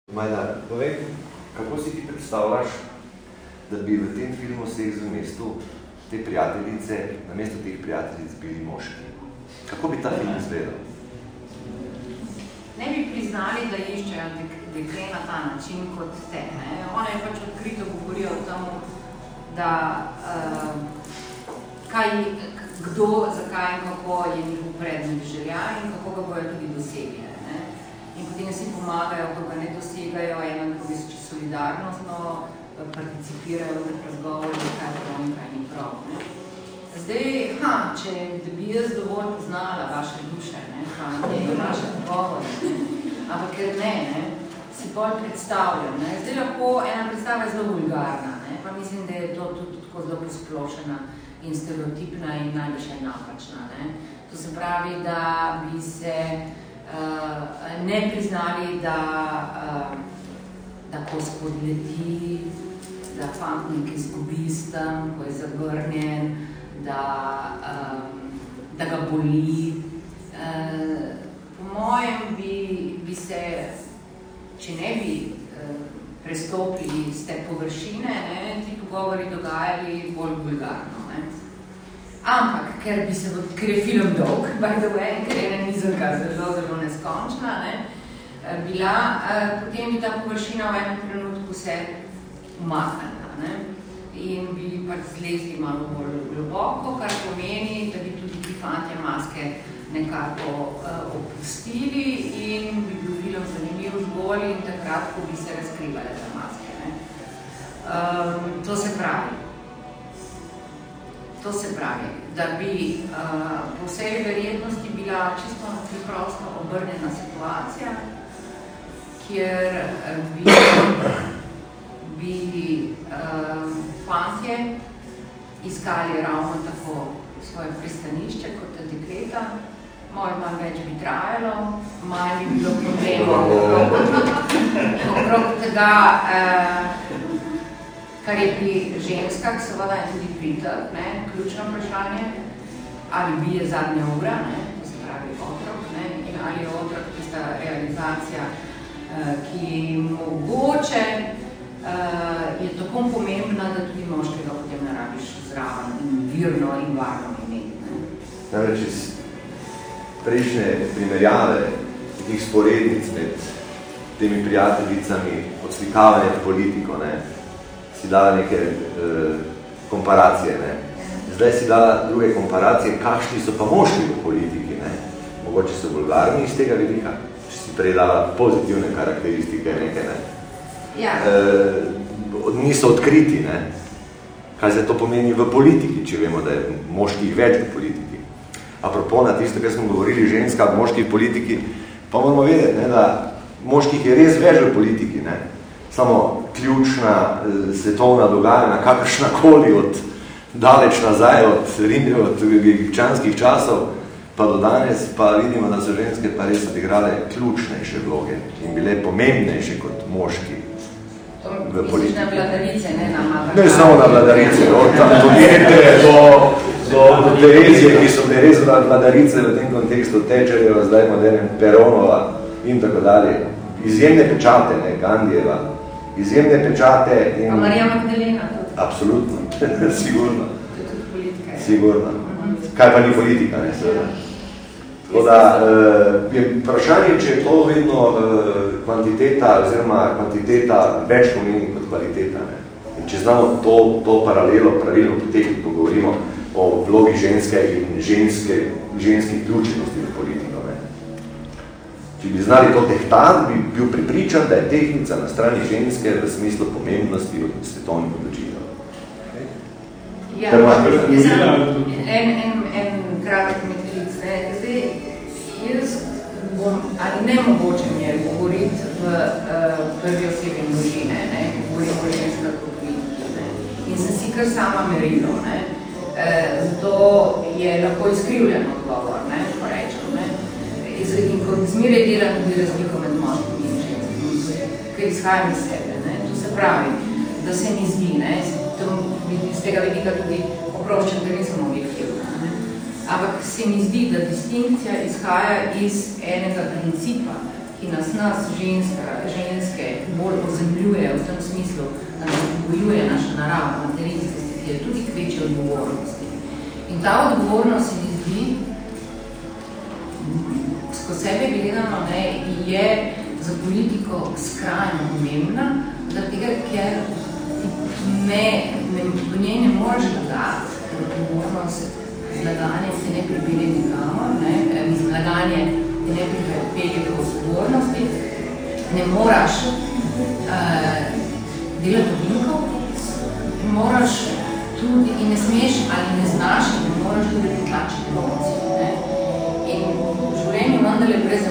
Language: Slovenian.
Majda, povej, kako si ti predstavljaš, da bi v tem filmu Seks v mestu te prijateljice, namesto teh prijateljic bili moški? Kako bi ta film izgledal? Ne bi priznali, da iščejo dekle na ta način kot te. Ona je pač odkrito govorijo o tem, da kdo, zakaj in kako je njihov predmet želja in kako ga bojo tudi dosegli. In potem si pomagajo, ko ga ne dosegajo, eno drugi solidarnostno participirajo v razgovorih, kaj je prav in kaj ni prav. Zdaj, če bi jaz dovolj poznala vaše duše, in vaše pogovore, ampak ker ne, si bolj predstavljam. Zdaj lahko ena predstava je zelo vulgarna, pa mislim, da je to tudi tako zelo posplošena in stereotipna in najbolj še napačna. To se pravi, da bi se ne priznali, da ko spodleti, da fant nek izgubi s tem, ko je zavrnjen, da ga boli. Po mojem bi se, če ne bi prestopili z te površine, ti pogovori dogajali bolj vulgarno. Ampak, ker je film dolg, by the way, ker je nizonka zelo neskončna, bila, potem bi ta površina v enem trenutku se umaknila in bi pač zlezli malo bolj globoko, kar pomeni, da bi tudi ti fantje maske nekako opustili in bi bil film zanimiv zgolj in takrat, ko bi se razkrivale te maske. To se pravi, da bi po vsej verjetnosti bila čisto preprosto obrnjena situacija, kjer bi fantje iskali ravno tako svoje pristanišče kot dekleta, malo več bi trajalo, malo bi bilo problemov okrog tega, kar je pri ženskah, seveda je tudi pritrk, ključno vprašanje, ali bi je zadnja ura, to se pravi otrok, in ali je otrok tista realizacija, ki mogoče je tako pomembna, da tudi moškega potem ne rabiš zraven in virno in varno imeti. Namreč iz prejšnje primerjave, tih sporednic med temi prijateljicami, odslikavanje v politiko, si dala neke komparacije. Zdaj si dala druge komparacije, kakšni so pa moški v politiki. Mogoče so vulgarni iz tega vidika, če si prej dala pozitivne karakteristike neke. Niso odkriti, kaj se to pomeni v politiki, če vemo, da je moških več v politiki. Apropo na tisto, kar smo govorili, ženska v moških politiki, pa moramo vedeti, da moških je res več v politiki, samo ključna svetovna dogajanja, kakršnakoli od daleč nazaj, od egipčanskih časov, pa do danes, pa vidimo, da so ženske pa res odigrale ključnejše vloge in bile pomembnejše kot moški v politiki. Na vladarice, ne samo na vladarice, od Antoniete do Terezije, ki so bile res vladarice v tem kontekstu, Tečerjeva, zdaj modernem Peronova in tako dalje. Izjemne pečate, Gandijeva, izjemne pečate in... Pa Marija Magdalena tudi. Absolutno, sigurno. To je tudi politika. Sigurno. Kaj pa ni politika, seveda. Tako da, vprašanje, če je to vedno kvantiteta, oziroma kvantiteta več pomeni kot kvaliteta. In če znamo to pravilno potekli, ko govorimo o vlogi ženske in ženski vključenosti v politiko. Če bi znali to tehtati, bi bil pripričan, da je tehnica na strani ženske v smislu pomembnosti od svetovnih odločitev. En kratek metlic. Zdaj, jaz bom, ali ne mogoče mi je govoriti v prvi osebi množine, govorim o ženskah kot vidiki. In sem si kar sama merilo. Zato je lahko izkrivljen odgovor, ko rečem. In kot zmeraj delam tudi razliko med moškimi in ženskimi, ker izhajam iz sebe. To se pravi, da se mi zdi, iz tega vidika tudi oproščen, ker nisem objektivna. Ampak se mi zdi, da distinkcija izhaja iz enega principa, ki nas ženske bolj ozemljuje v tem smislu, da nas bojuje naša narava, materinskosti, ki je tudi k večji odgovornosti. In ta odgovornost se mi zdi, skozi sebe gledano, ne, je za politiko skrajno pomembna, zaradi tega, ker v njej ne moreš dodati, ker odgovornost zlaganje se ne pripelje nikamor, zlaganje te ne pripelje k odgovornosti, ne moraš delati ovinkov, moraš tudi in ne smeš ali ne znaš in ne moraš tudi potlačiti emocijo. In v življenju vendarle brez